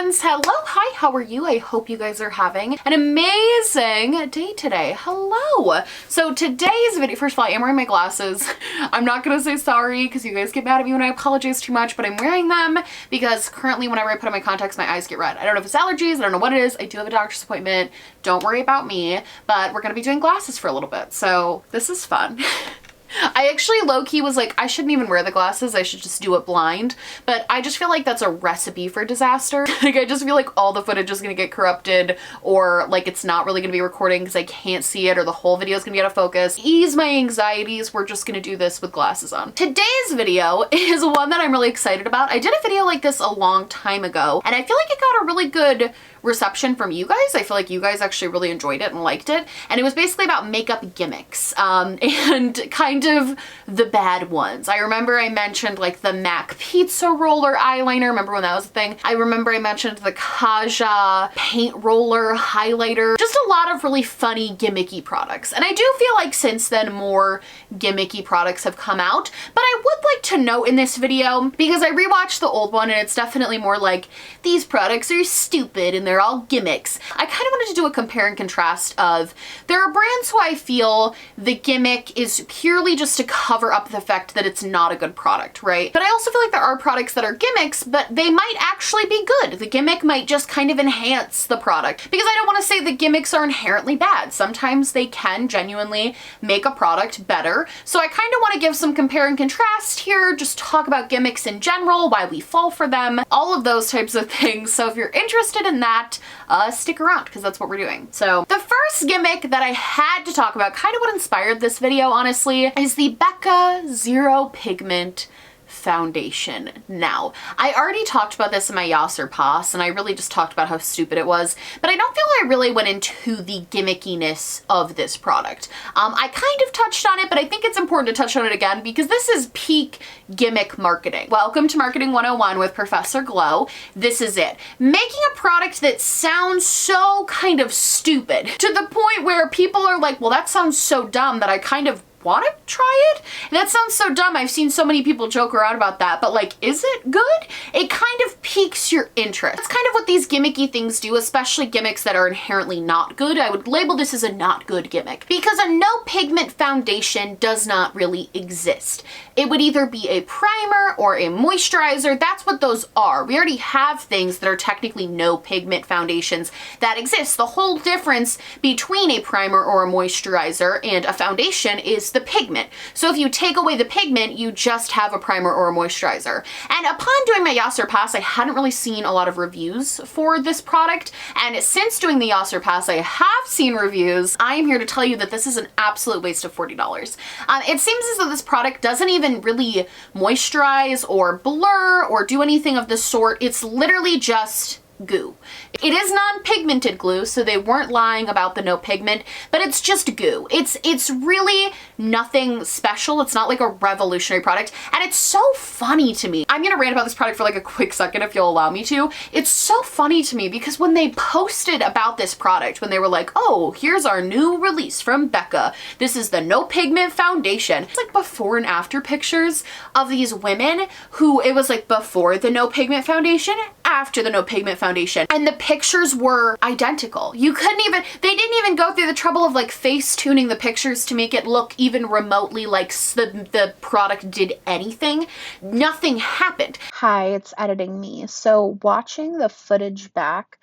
friends. Hello, hi, how are you? I hope you guys are having an amazing day today. Hello. So today's video, first of all, I am wearing my glasses. I'm not gonna say sorry because you guys get mad at me when I apologize too much, but I'm wearing them because currently whenever I put on my contacts, my eyes get red. I don't know if it's allergies, I don't know what it is. I do have a doctor's appointment. Don't worry about me, but we're gonna be doing glasses for a little bit. So this is fun. I actually low-key was like, I shouldn't even wear the glasses, I should just do it blind, but I just feel like that's a recipe for disaster. Like, I just feel like all the footage is gonna get corrupted, or like it's not really gonna be recording because I can't see it, or the whole video is gonna be out of focus. Ease my anxieties, we're just gonna do this with glasses on. Today's video is one that I'm really excited about. I did a video like this a long time ago, and I feel like it got a really good reception from you guys. I feel like you guys actually really enjoyed it and liked it, and it was basically about makeup gimmicks, and kind of the bad ones. I remember I mentioned like the MAC pizza roller eyeliner. Remember when that was a thing? I remember I mentioned the Kaja paint roller highlighter. Just a lot of really funny gimmicky products. And I do feel like since then more gimmicky products have come out, but I would like to note in this video, because I rewatched the old one and it's definitely more like these products are stupid and they're all gimmicks. I kind of wanted to do a compare and contrast of, there are brands who I feel the gimmick is purely just to cover up the fact that it's not a good product, right? But I also feel like there are products that are gimmicks, but they might actually be good. The gimmick might just kind of enhance the product, because I don't want to say the gimmicks are inherently bad. Sometimes they can genuinely make a product better. So I kind of want to give some compare and contrast here, just talk about gimmicks in general, why we fall for them, all of those types of things. So if you're interested in that, stick around because that's what we're doing. So the first gimmick that I had to talk about, kind of what inspired this video honestly, is the Becca Zero Pigment Foundation. Now, I already talked about this in my Yas or Pass, and I really just talked about how stupid it was, but I don't feel I really went into the gimmickiness of this product. I kind of touched on it, but I think it's important to touch on it again because this is peak gimmick marketing. Welcome to Marketing 101 with Professor Glow. This is it. Making a product that sounds so kind of stupid to the point where people are like, well, that sounds so dumb that I kind of want to try it? That sounds so dumb. I've seen so many people joke around about that, but like, is it good? It kind of piques your interest. That's kind of what these gimmicky things do, especially gimmicks that are inherently not good. I would label this as a not good gimmick because a no pigment foundation does not really exist. It would either be a primer or a moisturizer. That's what those are. We already have things that are technically no pigment foundations that exist. The whole difference between a primer or a moisturizer and a foundation is the pigment. So if you take away the pigment, you just have a primer or a moisturizer. And upon doing my Yas or Pass, I hadn't really seen a lot of reviews for this product. And since doing the Yas or Pass, I have seen reviews. I am here to tell you that this is an absolute waste of $40. It seems as though this product doesn't even really moisturize or blur or do anything of the sort. It's literally just goo. It is non-pigmented glue, so they weren't lying about the no pigment, but it's just goo. It's really nothing special. It's not like a revolutionary product, and it's so funny to me. I'm gonna rant about this product for like a quick second if you'll allow me to. It's so funny to me because when they posted about this product, when they were like, oh, here's our new release from Becca, this is the no pigment foundation. It's like before and after pictures of these women who, it was like before the no pigment foundation, after the no pigment foundation, and the pictures were identical. You couldn't even, they didn't even go through the trouble of like face tuning the pictures to make it look even remotely like the product did anything. Nothing happened. Hi, it's editing me. So watching the footage back,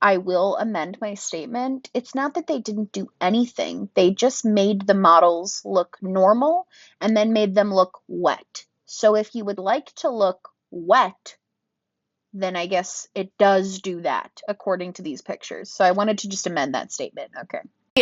I will amend my statement. It's not that they didn't do anything. They just made the models look normal and then made them look wet. So if you would like to look wet, then I guess it does do that according to these pictures. So I wanted to just amend that statement. Okay.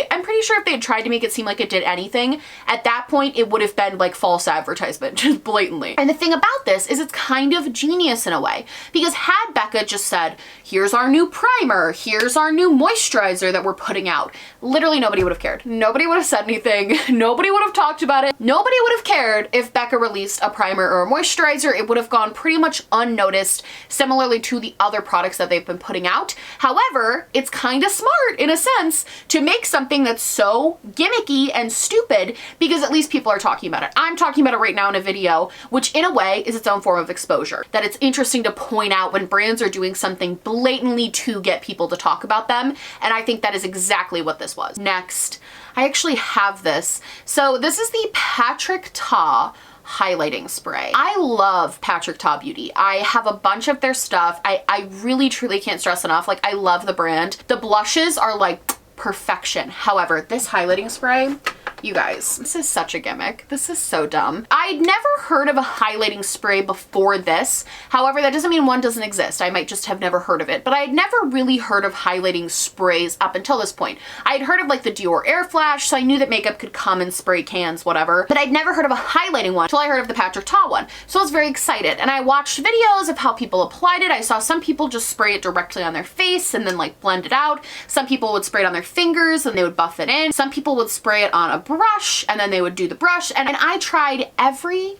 I'm pretty sure if they had tried to make it seem like it did anything, at that point it would have been like false advertisement, just blatantly. And the thing about this is it's kind of genius in a way, because had Becca just said, here's our new primer, here's our new moisturizer that we're putting out, literally nobody would have cared. Nobody would have said anything. Nobody would have talked about it. Nobody would have cared if Becca released a primer or a moisturizer. It would have gone pretty much unnoticed, similarly to the other products that they've been putting out. However, it's kind of smart in a sense to make something something that's so gimmicky and stupid because at least people are talking about it. I'm talking about it right now in a video, which in a way is its own form of exposure. That it's interesting to point out when brands are doing something blatantly to get people to talk about them. And I think that is exactly what this was. Next, I actually have this. So this is the Patrick Ta highlighting spray. I love Patrick Ta Beauty. I have a bunch of their stuff. I really truly can't stress enough. Like, I love the brand. The blushes are like perfection. However, this highlighting spray, you guys, this is such a gimmick. This is so dumb. I'd never heard of a highlighting spray before this. However, that doesn't mean one doesn't exist. I might just have never heard of it, but I had never really heard of highlighting sprays up until this point. I had heard of like the Dior Air Flash, so I knew that makeup could come in spray cans, whatever, but I'd never heard of a highlighting one until I heard of the Patrick Ta one. So I was very excited, and I watched videos of how people applied it. I saw some people just spray it directly on their face and then like blend it out. Some people would spray it on their fingers and they would buff it in. Some people would spray it on a brush and then they would do the brush. And I tried every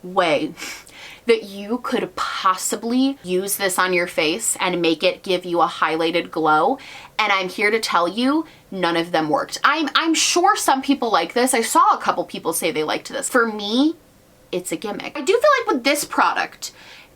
way that you could possibly use this on your face and make it give you a highlighted glow. And I'm here to tell you, none of them worked. I'm sure some people like this. I saw a couple people say they liked this. For me, it's a gimmick. I do feel like with this product,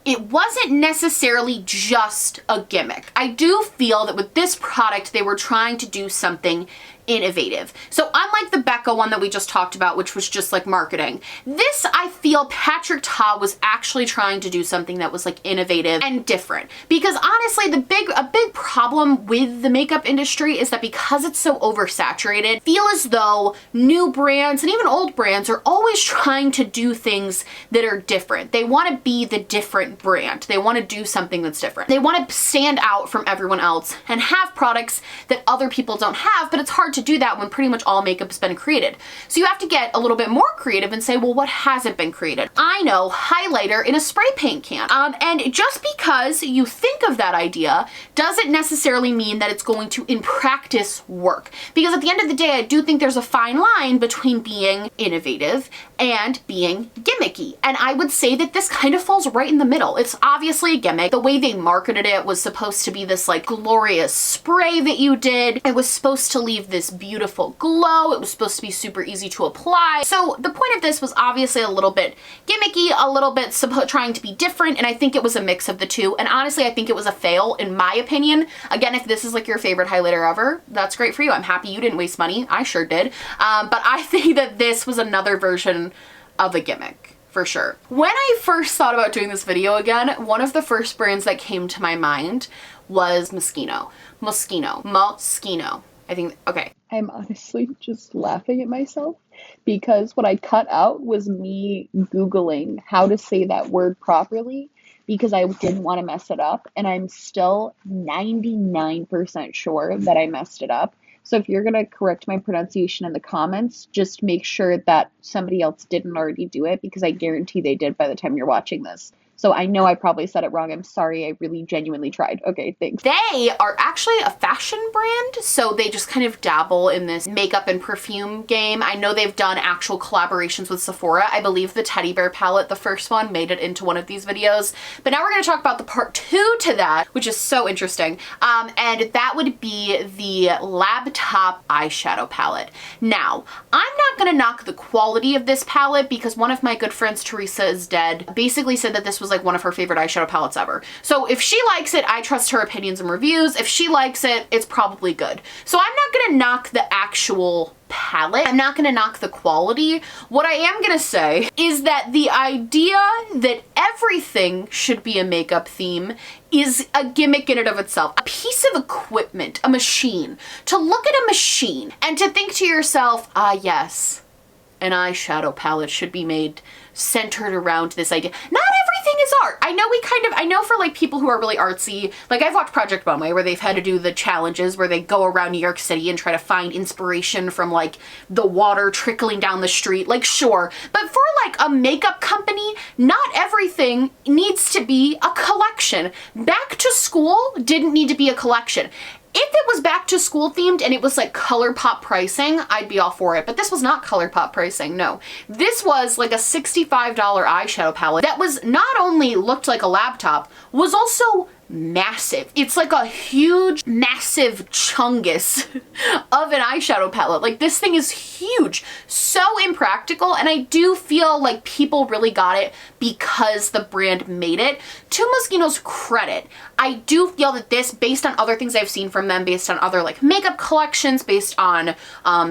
it wasn't necessarily just a gimmick. I do feel that with this product, they were trying to do something innovative. So unlike the Becca one that we just talked about, which was just like marketing, this, I feel Patrick Ta was actually trying to do something that was like innovative and different. Because honestly, a big problem with the makeup industry is that because it's so oversaturated, I feel as though new brands and even old brands are always trying to do things that are different. They want to be the different brand. They want to do something that's different. They want to stand out from everyone else and have products that other people don't have, but it's hard to do that when pretty much all makeup's been created. So you have to get a little bit more creative and say, well, what hasn't been created? I know, highlighter in a spray paint can. And just because you think of that idea doesn't necessarily mean that it's going to, in practice, work. Because at the end of the day, I do think there's a fine line between being innovative and being gimmicky. And I would say that this kind of falls right in the middle. It's obviously a gimmick. The way they marketed it was supposed to be this like glorious spray that you did. It was supposed to leave this beautiful glow. It was supposed to be super easy to apply. So the point of this was obviously a little bit gimmicky, a little bit trying to be different, and I think it was a mix of the two. And honestly, I think it was a fail in my opinion. Again, if this is like your favorite highlighter ever, that's great for you. I'm happy you didn't waste money. I sure did. But I think that this was another version of a gimmick. For sure. When I first thought about doing this video again, one of the first brands that came to my mind was Moschino. Moschino. I think, okay. I'm honestly just laughing at myself because what I cut out was me Googling how to say that word properly because I didn't want to mess it up, and I'm still 99% sure that I messed it up. So if you're going to correct my pronunciation in the comments, just make sure that somebody else didn't already do it, because I guarantee they did by the time you're watching this. So I know I probably said it wrong. I'm sorry. I really genuinely tried. Okay, thanks. They are actually a fashion brand, so they just kind of dabble in this makeup and perfume game. I know they've done actual collaborations with Sephora. I believe the teddy bear palette, the first one, made it into one of these videos. But now we're going to talk about the part 2 to that, which is so interesting. And that would be the Lab Top eyeshadow palette. Now, I'm not going to knock the quality of this palette because one of my good friends, Teresa is Dead, basically said that this was like one of her favorite eyeshadow palettes ever. So if she likes it, I trust her opinions and reviews. If she likes it, it's probably good. So I'm not gonna knock the actual palette. I'm not gonna knock the quality. What I am gonna say is that the idea that everything should be a makeup theme is a gimmick in and of itself. A piece of equipment, a machine. To look at a machine and to think to yourself, ah yes, an eyeshadow palette should be made centered around this idea. Not everything is art. I know for like people who are really artsy, like I've watched Project Runway where they've had to do the challenges where they go around New York City and try to find inspiration from like the water trickling down the street. Like sure, but for like a makeup company, not everything needs to be a collection. Back to School didn't need to be a collection. If it was back to school themed and it was like ColourPop pricing, I'd be all for it. But this was not ColourPop pricing, no. This was like a $65 eyeshadow palette that was not only looked like a laptop, was also massive. It's like a huge, massive chungus of an eyeshadow palette. Like this thing is huge, so impractical, and I do feel like people really got it because the brand made it. To Moschino's credit, I do feel that this, based on other things I've seen from them, based on other like makeup collections, based on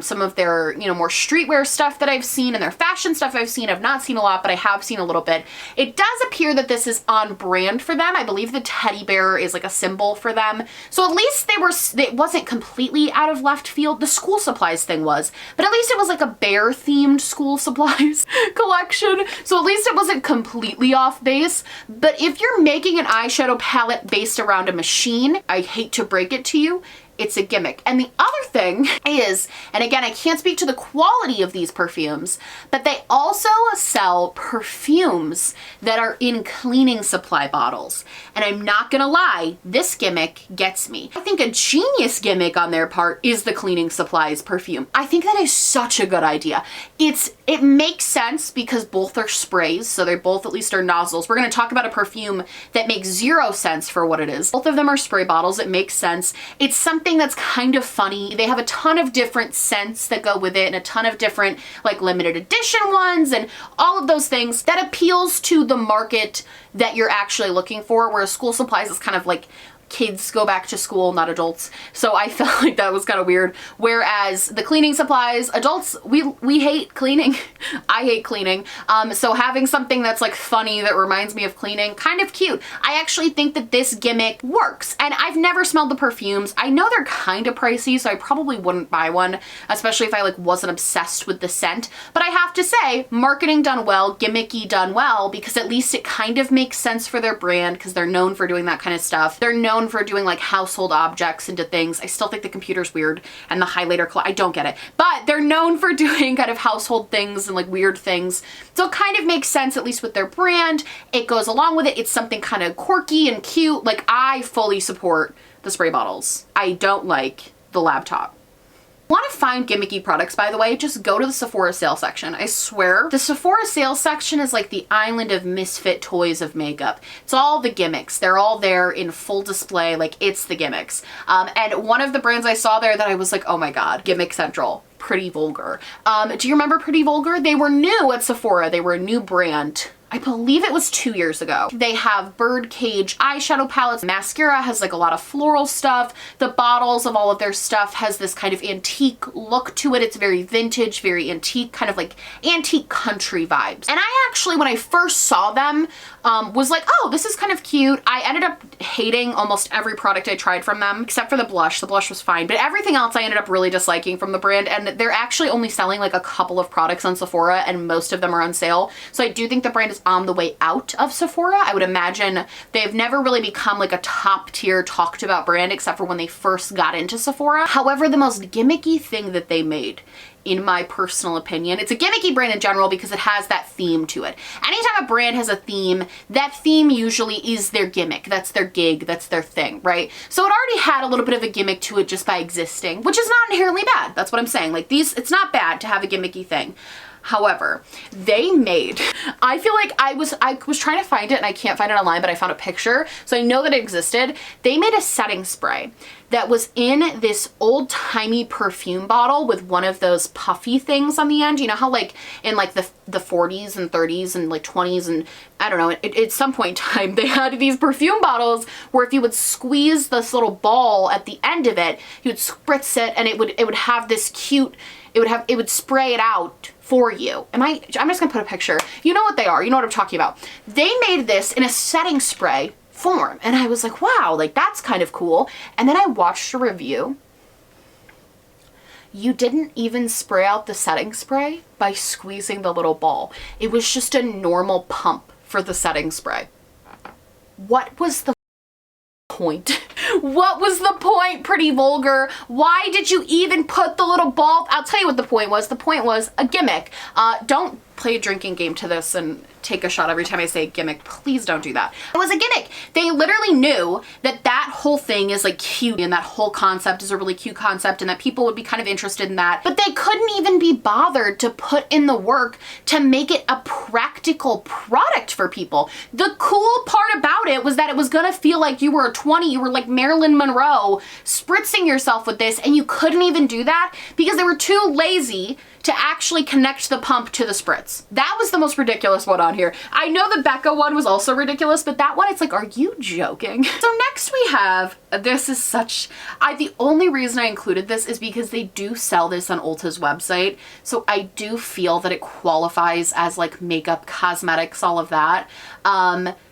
some of their, you know, more streetwear stuff that I've seen and their fashion stuff I've seen. I've not seen a lot, but I have seen a little bit. It does appear that this is on brand for them. I believe the teddy bear is like a symbol for them. So at least it wasn't completely out of left field. The school supplies thing was, but at least it was like a bear themed school supplies collection. So at least it wasn't completely off base. But if you're making an eyeshadow palette based around a machine, I hate to break it to you, it's a gimmick. And the other thing is, and again, I can't speak to the quality of these perfumes, but they also sell perfumes that are in cleaning supply bottles. And I'm not gonna lie, this gimmick gets me. I think a genius gimmick on their part is the cleaning supplies perfume. I think that is such a good idea. It makes sense because both are sprays, so they both at least are nozzles. We're gonna talk about a perfume that makes zero sense for what it is. Both of them are spray bottles. It makes sense. It's something that's kind of funny. They have a ton of different scents that go with it and a ton of different like limited edition ones and all of those things that appeals to the market that you're actually looking for, whereas school supplies is kind of like kids go back to school, not adults. So I felt like that was kind of weird. Whereas the cleaning supplies, adults, we hate cleaning. I hate cleaning. So having something that's like funny that reminds me of cleaning, kind of cute. I actually think that this gimmick works. And I've never smelled the perfumes. I know they're kind of pricey, so I probably wouldn't buy one, especially if I like wasn't obsessed with the scent. But I have to say, marketing done well, gimmicky done well, because at least it kind of makes sense for their brand because they're known for doing that kind of stuff. They're known for doing like household objects into things. I still think the computer's weird and the highlighter, I don't get it, but they're known for doing kind of household things and like weird things. So it kind of makes sense, at least with their brand. It goes along with it. It's something kind of quirky and cute. Like I fully support the spray bottles. I don't like the laptop. Want to find gimmicky products, by the way, just go to the Sephora sale section. I swear, the Sephora sale section is like the island of misfit toys of makeup. It's all the gimmicks. They're all there in full display, like it's the gimmicks. And one of the brands I saw there that I was like, oh my God, Gimmick Central. Pretty Vulgar. Do you remember Pretty Vulgar? They were new at Sephora. They were a new brand. I believe it was 2 years ago. They have birdcage eyeshadow palettes. Mascara has like a lot of floral stuff. The bottles of all of their stuff has this kind of antique look to it. It's very vintage, very antique, kind of like antique country vibes. And I actually, when I first saw them, was like, oh, this is kind of cute. I ended up hating almost every product I tried from them, except for the blush. The blush was fine, but everything else I ended up really disliking from the brand. And they're actually only selling like a couple of products on Sephora and most of them are on sale. So I do think the brand is on the way out of Sephora. I would imagine they've never really become like a top tier talked about brand except for when they first got into Sephora. However, the most gimmicky thing that they made, in my personal opinion, it's a gimmicky brand in general because it has that theme to it. Anytime a brand has a theme, that theme usually is their gimmick. That's their gig. That's their thing, right? So it already had a little bit of a gimmick to it just by existing, which is not inherently bad. That's what I'm saying. Like it's not bad to have a gimmicky thing. However, they made, I feel like I was trying to find it and I can't find it online, but I found a picture. So I know that it existed. They made a setting spray that was in this old timey perfume bottle with one of those puffy things on the end. You know how like in like the 40s and 30s and like 20s and I don't know, at some point in time, they had these perfume bottles where if you would squeeze this little ball at the end of it, you would spritz it and it would have this cute, it would spray it out for you. I'm just gonna put a picture. You know what they are. You know what I'm talking about. They made this in a setting spray form. And I was like, wow, like that's kind of cool. And then I watched a review. You didn't even spray out the setting spray by squeezing the little ball. It was just a normal pump for the setting spray. What was the point? What was the point, Pretty Vulgar? Why did you even put the little ball? I'll tell you what the point was. The point was a gimmick. Don't play a drinking game to this and take a shot every time I say gimmick. Please don't do that. It was a gimmick. They literally knew that that whole thing is like cute and that whole concept is a really cute concept and that people would be kind of interested in that, but they couldn't even be bothered to put in the work to make it a practical product for people. The cool part about it was that it was gonna feel like you were 20, you were like Marilyn Monroe spritzing yourself with this, and you couldn't even do that because they were too lazy to actually connect the pump to the spritz. That was the most ridiculous one on here. I know the Becca one was also ridiculous, but that one, it's like, are you joking? So next we have, this is such, the only reason I included this is because they do sell this on Ulta's website. So I do feel that it qualifies as like makeup, cosmetics, all of that.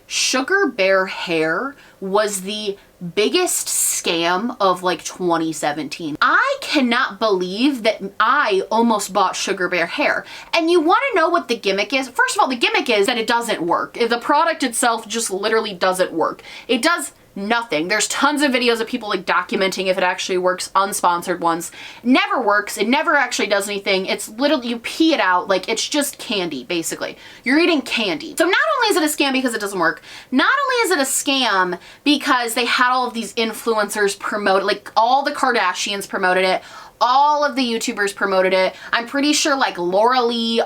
Sugar Bear hair was the biggest scam of like 2017. I cannot believe that I almost bought Sugar Bear hair. And you want to know what the gimmick is? First of all, the gimmick is that it doesn't work. The product itself just literally doesn't work. It does nothing. There's tons of videos of people like documenting if it actually works, unsponsored ones. Never works. It never actually does anything. It's literally, you pee it out, like it's just candy, basically. You're eating candy. So not only is it a scam because it doesn't work, not only is it a scam because they had all of these influencers promote, like all the Kardashians promoted it, all of the YouTubers promoted it. I'm pretty sure like Laura Lee,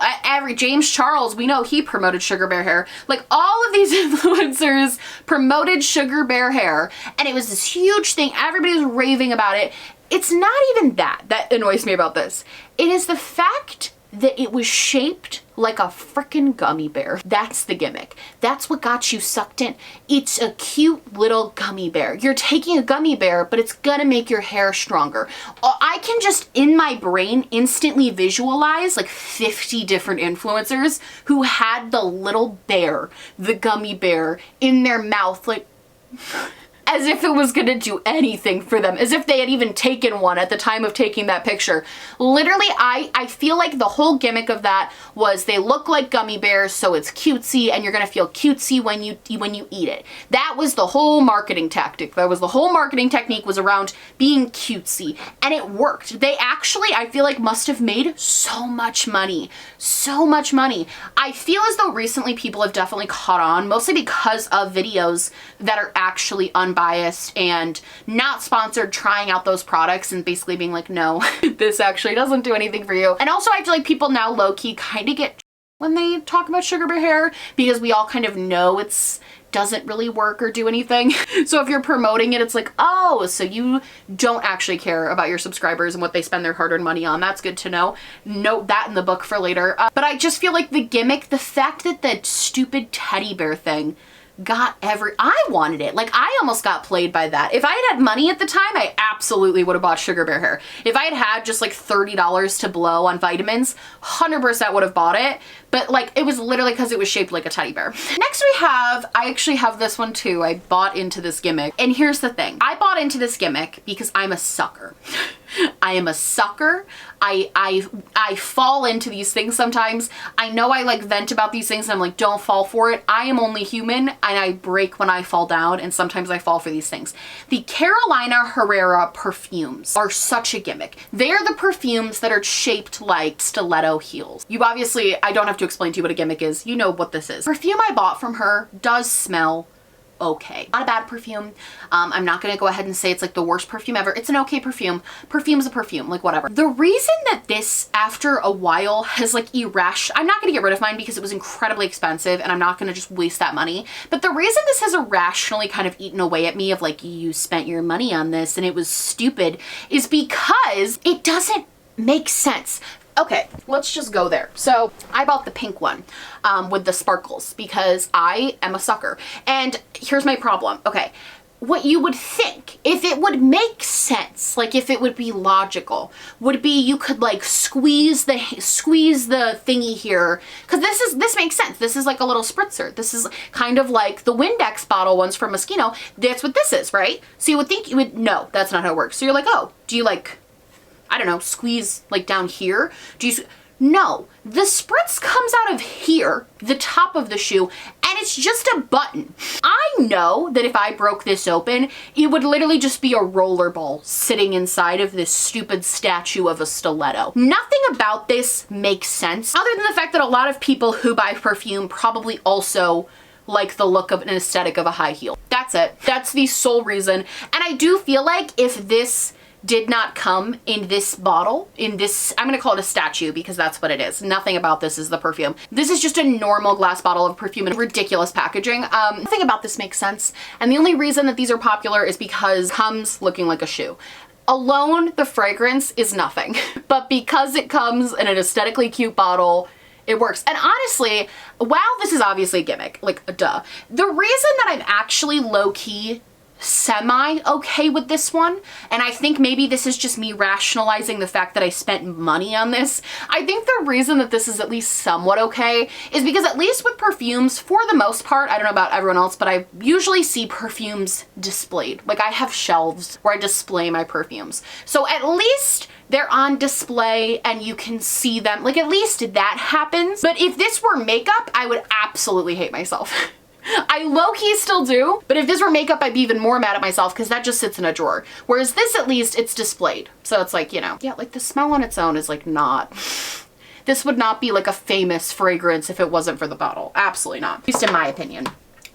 James Charles, we know he promoted Sugar Bear hair. Like all of these influencers promoted Sugar Bear hair, and it was this huge thing. Everybody was raving about it. It's not even that annoys me about this. It is the fact that it was shaped like a frickin' gummy bear. That's the gimmick. That's what got you sucked in. It's a cute little gummy bear. You're taking a gummy bear, but it's gonna make your hair stronger. I can just, in my brain, instantly visualize like 50 different influencers who had the little bear, the gummy bear, in their mouth, like as if it was gonna do anything for them, as if they had even taken one at the time of taking that picture. Literally, I feel like the whole gimmick of that was they look like gummy bears, so it's cutesy, and you're gonna feel cutesy when you eat it. That was the whole marketing tactic. That was the whole marketing technique, was around being cutesy, and it worked. They actually, I feel like, must have made so much money. So much money. I feel as though recently people have definitely caught on, mostly because of videos that are actually unbiased and not sponsored, trying out those products and basically being like, no, this actually doesn't do anything for you. And also I feel like people now low-key kind of get when they talk about Sugar Bear hair, because we all kind of know it's doesn't really work or do anything. So if you're promoting it, it's like, oh, so you don't actually care about your subscribers and what they spend their hard-earned money on. That's good to know. Note that in the book for later. But I just feel like the gimmick, the fact that the stupid teddy bear thing got I wanted it. Like, I almost got played by that. If I had money at the time, I absolutely would have bought Sugar Bear hair. If I had just like $30 to blow on vitamins, 100% would have bought it. But like, it was literally because it was shaped like a teddy bear. Next we have, I actually have this one too. I bought into this gimmick. And here's the thing. I bought into this gimmick because I'm a sucker. I am a sucker. I fall into these things sometimes. I know I like vent about these things and I'm like, don't fall for it. I am only human and I break when I fall down, and sometimes I fall for these things. The Carolina Herrera perfumes are such a gimmick. They're the perfumes that are shaped like stiletto heels. You obviously, I don't have to explain to you what a gimmick is. You know what this is. Perfume I bought from her does smell okay. Not a bad perfume. I'm not gonna go ahead and say it's like the worst perfume ever. It's an okay perfume. Perfume's a perfume, like whatever. The reason that this, after a while, has like I'm not gonna get rid of mine because it was incredibly expensive and I'm not gonna just waste that money. But the reason this has irrationally kind of eaten away at me of like, you spent your money on this and it was stupid, is because it doesn't make sense. Okay, let's just go there. So I bought the pink one with the sparkles because I am a sucker. And here's my problem. Okay, what you would think, if it would make sense, like if it would be logical, would be you could like squeeze the thingy here, because this makes sense. This is like a little spritzer. This is kind of like the Windex bottle ones from Moschino. That's what this is, right? So you would think no, that's not how it works. So you're like, oh, do you like, I don't know, squeeze like down here? No, the spritz comes out of here, the top of the shoe, and it's just a button. I know that if I broke this open, it would literally just be a roller ball sitting inside of this stupid statue of a stiletto. Nothing about this makes sense, other than the fact that a lot of people who buy perfume probably also like the look of an aesthetic of a high heel. That's it. That's the sole reason. And I do feel like if this did not come in this bottle, in this, I'm gonna call it a statue because that's what it is. Nothing about this is the perfume. This is just a normal glass bottle of perfume in ridiculous packaging. Nothing about this makes sense. And the only reason that these are popular is because it comes looking like a shoe. Alone, the fragrance is nothing. But because it comes in an aesthetically cute bottle, it works. And honestly, while this is obviously a gimmick, like duh, the reason that I'm actually low-key semi-okay with this one, and I think maybe this is just me rationalizing the fact that I spent money on this, I think the reason that this is at least somewhat okay is because at least with perfumes, for the most part, I don't know about everyone else, but I usually see perfumes displayed. Like I have shelves where I display my perfumes. So at least they're on display and you can see them. Like at least that happens. But if this were makeup, I would absolutely hate myself. I low-key still do, but if this were makeup, I'd be even more mad at myself because that just sits in a drawer. Whereas this, at least, it's displayed. So it's like, you know, yeah, like the smell on its own is like not, this would not be like a famous fragrance if it wasn't for the bottle. Absolutely not, at least in my opinion.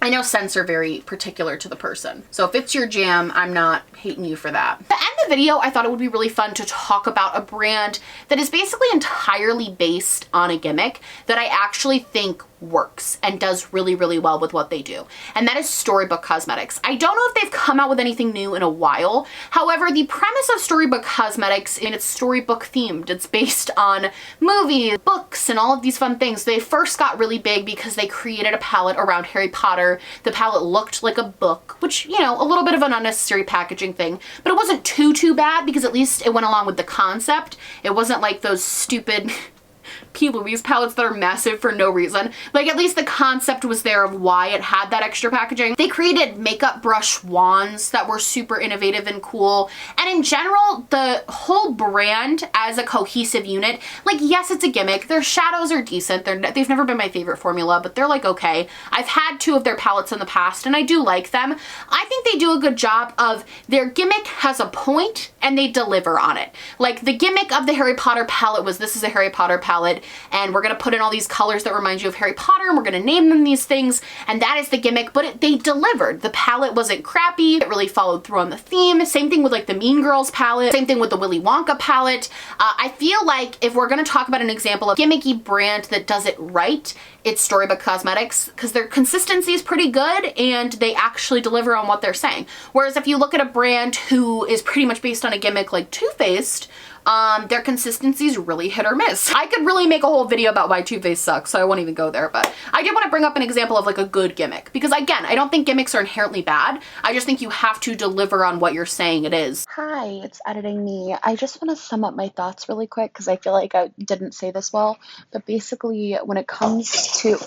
I know scents are very particular to the person. So if it's your jam, I'm not hating you for that. To end the video, I thought it would be really fun to talk about a brand that is basically entirely based on a gimmick that I actually think works and does really, really well with what they do. And that is Storybook Cosmetics. I don't know if they've come out with anything new in a while. However, the premise of Storybook Cosmetics, and it's storybook themed. It's based on movies, books, and all of these fun things. They first got really big because they created a palette around Harry Potter. The palette looked like a book, which, you know, a little bit of an unnecessary packaging thing, but it wasn't too bad because at least it went along with the concept. It wasn't like those stupid P. Louise palettes that are massive for no reason. Like at least the concept was there of why it had that extra packaging. They created makeup brush wands that were super innovative and cool. And in general, the whole brand as a cohesive unit, like yes, it's a gimmick. Their shadows are decent. They've never been my favorite formula, but they're like okay. I've had 2 of their palettes in the past and I do like them. I think they do a good job of their gimmick has a point and they deliver on it. Like the gimmick of the Harry Potter palette was this is a Harry Potter palette and we're gonna put in all these colors that remind you of Harry Potter and we're gonna name them these things and that is the gimmick, but they delivered. The palette wasn't crappy. It really followed through on the theme. Same thing with like the Mean Girls palette. Same thing with the Willy Wonka palette. I feel like if we're gonna talk about an example of gimmicky brand that does it right, it's Storybook Cosmetics because their consistency is pretty good and they actually deliver on what they're saying. Whereas if you look at a brand who is pretty much based on a gimmick like Too Faced, their consistency is really hit or miss. I could really make a whole video about why Too Faced sucks, so I won't even go there, but I did want to bring up an example of like a good gimmick because again, I don't think gimmicks are inherently bad. I just think you have to deliver on what you're saying it is. Hi, it's editing me. I just want to sum up my thoughts really quick because I feel like I didn't say this well, but basically when it comes to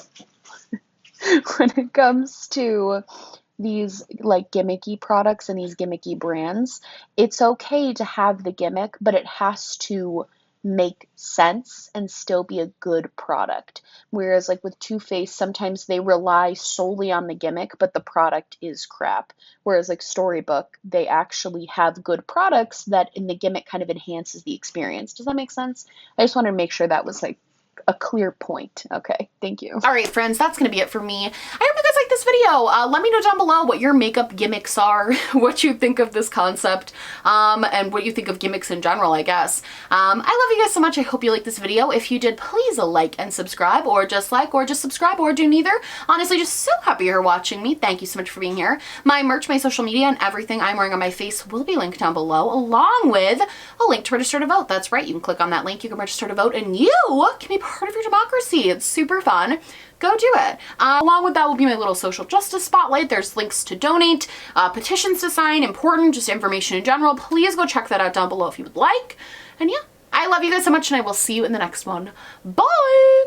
these like gimmicky products and these gimmicky brands, it's okay to have the gimmick, but it has to make sense and still be a good product. Whereas like with Too Faced, sometimes they rely solely on the gimmick, but the product is crap. Whereas like Storybook, they actually have good products that in the gimmick kind of enhances the experience. Does that make sense? I just wanted to make sure that was like a clear point. Okay, thank you. All right, friends, that's gonna be it for me. I hope you guys like this video. Let me know down below what your makeup gimmicks are, what you think of this concept, and what you think of gimmicks in general, I guess. I love you guys so much. I hope you liked this video. If you did, please like and subscribe, or just like, or just subscribe, or do neither. Honestly, just so happy you're watching me. Thank you so much for being here. My merch, my social media, and everything I'm wearing on my face will be linked down below, along with a link to register to vote. That's right, you can click on that link, you can register to vote, and you can be part of your democracy. It's super fun. Go do it. Along with that will be my little social justice spotlight. There's links to donate, petitions to sign, important, just information in general. Please go check that out down below if you would like. And yeah, I love you guys so much and I will see you in the next one. Bye!